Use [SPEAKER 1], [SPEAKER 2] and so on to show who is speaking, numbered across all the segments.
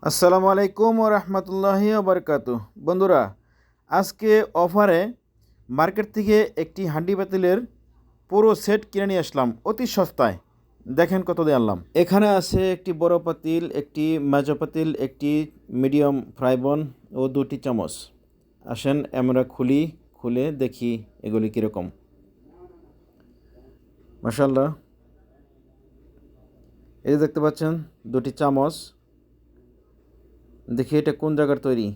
[SPEAKER 1] আসসালামু আলাইকুম ও রহমতুল্লাহি বারকাতু। বন্ধুরা, আজকে অফারে মার্কেট থেকে একটি হান্ডি পাতিলের পুরো সেট কিনে নিয়ে আসলাম অতি সস্তায়। দেখেন কত দিয়ে আনলাম। এখানে আছে একটি বড় পাতিল, একটি মেজো পাতিল, একটি মিডিয়াম ফ্রাইবন ও দুটি চামচ। আসেন আমরা খুলে দেখি এগুলি কীরকম। মাশাআল্লাহ, এই যে দেখতে পাচ্ছেন দুটি চামচ। দেখি এটা কোন জায়গার তৈরি,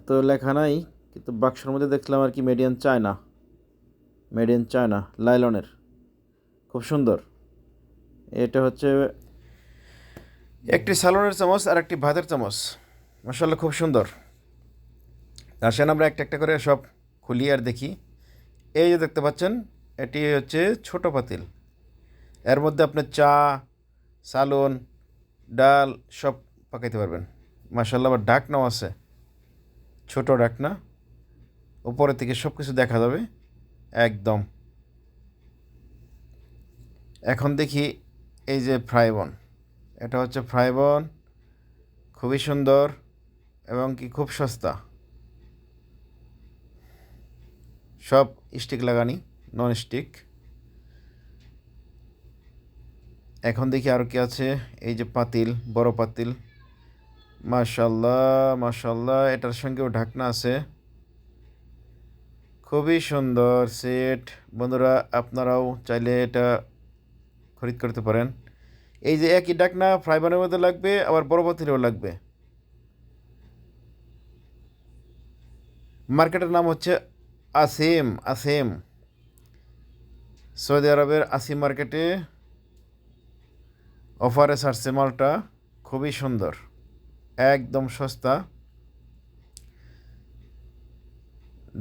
[SPEAKER 1] তো লেখা নাই, কিন্তু বাক্সের মধ্যে দেখলাম আর কি মেড ইন চায়না লাইলনের। খুব সুন্দর। এটা হচ্ছে একটি সালোনের চামচ আর একটি ভাতের চামচ। মাশাআল্লাহ, খুব সুন্দর। আসেন আমরা একটা একটা করে সব খুলি আর দেখি। এই যে দেখতে পাচ্ছেন, এটি হচ্ছে ছোট পাতিল। এর মধ্যে আপনি চা, সালন, ডাল সব পাকাইতে পারবেন। মাশাআল্লাহ, আবার ঢাকনাও আছে, ছোট ঢাকনা, উপরের থেকে সব কিছু দেখা যাবে একদম। এখন দেখি এই যে ফ্রাইবন, এটা হচ্ছে ফ্রাইবন, খুবই সুন্দর এবং কি খুব সস্তা। সব স্টিক লাগানি, নন স্টিক। এখন দেখি আর কি আছে। এই যে পাতিল, বড় পাতিল, মাশাল্লাহ মাশাল্লাহ, এটার সঙ্গেও ঢাকনা আছে। খুবই সুন্দর সেট। বন্ধুরা, আপনারাও চাইলে এটা খরিদ করতে পারেন। এই যে একই ঢাকনা ফ্রাইবানের মধ্যে লাগবে, আবার বড় পাতিলেও লাগবে। মার্কেটের নাম হচ্ছে আসেম। সৌদি আরবের আসিম মার্কেটে অফারে ছাড়ছে মালটা। খুবই সুন্দর, একদম সস্তা।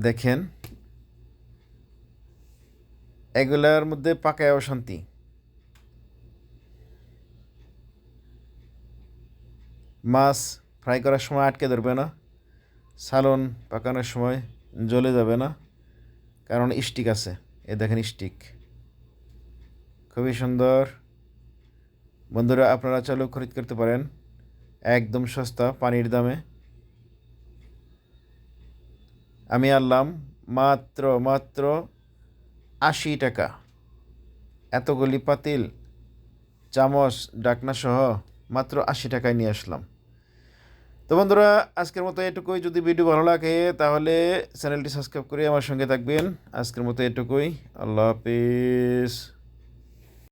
[SPEAKER 1] দেখেন, এগুলার মধ্যে পাকায় অশান্তি। মাছ ফ্রাই করার সময় আটকে ধরবে না, সালন পাকানোর সময় জ্বলে যাবে না, কারণ স্টিক আছে। এ দেখেন স্টিক, খুবই সুন্দর। বন্ধুরা, আপনারা চালু খরিদ করতে পারেন, একদম সস্তা পানির দামে। আমি আনলাম মাত্র 80 টাকা। এতগুলি পাতিল, চামচ, ডাকনা সহ মাত্র 80 টাকায় নিয়ে আসলাম। তো বন্ধুরা, আজকের মতো এটুকুই। যদি ভিডিও ভালো লাগে তাহলে চ্যানেলটি সাবস্ক্রাইব করে আমার সঙ্গে থাকবেন। আজকের মতো এটুকুই। আল্লাহ হাফিজ।